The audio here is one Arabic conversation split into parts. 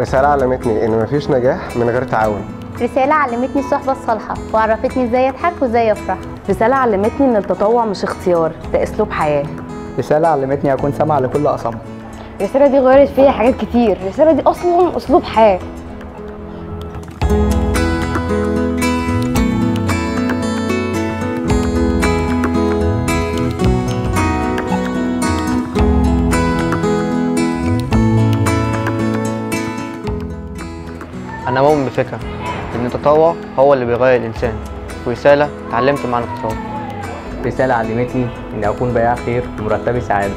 رسالة علمتني إن مفيش نجاح من غير تعاون. رسالة علمتني الصحبة الصالحة وعرفتني ازاي اضحك وازاي افرح. رسالة علمتني ان التطوع مش اختيار، ده اسلوب حياة. رسالة علمتني اكون سامع لكل اصم. الرسالة دي غيرت فيا حاجات كتير، الرسالة دي اصلا اسلوب حياة. أنا مؤمن بفكرة إن التطوع هو اللي بيغير الإنسان، ورسالة اتعلمت معنى التطوع. رسالة علمتني إني أكون بياع خير ومرتبي سعادة.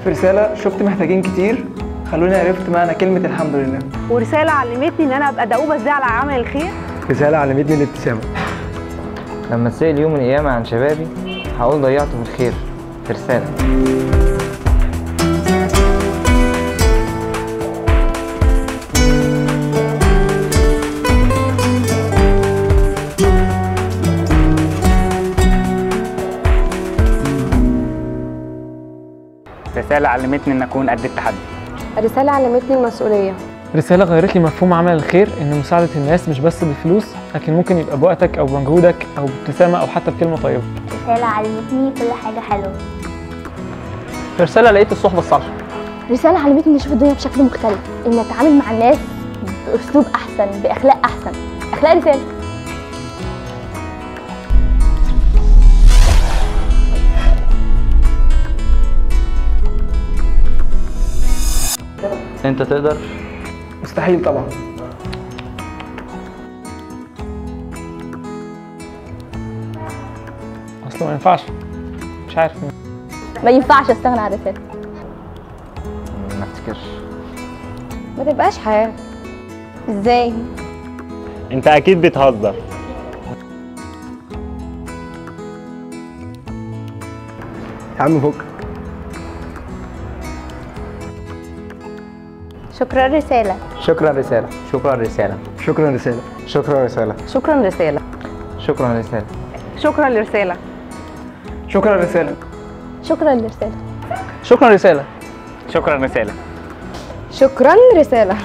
في رسالة شفت محتاجين كتير خلوني عرفت معنى كلمة الحمد لله. ورسالة علمتني إن أنا أبقى دؤوبة ازاي على عمل الخير. رسالة علمتني الابتسامة. لما اتسأل يوم من الأيام عن شبابي هقول ضيعته في الخير. في رسالة. رسالة علمتني إن أكون قد التحدي. رسالة علمتني المسؤولية. رسالة غيرت لي مفهوم عمل الخير، إن مساعدة الناس مش بس بالفلوس، لكن ممكن يبقى بوقتك أو بمجهودك أو بابتسامة أو حتى بكلمة طيبة. رسالة علمتني كل حاجة حلوة. رسالة لقيت الصحبة الصالحة. رسالة علمتني إني أشوف الدنيا بشكل مختلف، إني أتعامل مع الناس بأسلوب أحسن، بأخلاق أحسن. أخلاق رسالة. أنت تقدر؟ مستحيل طبعا. أصلا ما ينفعش. مش عارف. ما ينفعش أستغنى عن الرسالة. ما افتكرش. ما تبقاش حياة. إزاي؟ أنت أكيد بتهزر. يا عم فك. شكرا رسالة. شكرا رسالة. شكرا رسالة. شكرا رسالة. شكرا رسالة. شكرا رسالة. شكرا رسالة. شكرا لرسالة. شكرا رسالة. شكرا للرسالة. شكرا رسالة. شكرا رسالة. شكرا رسالة.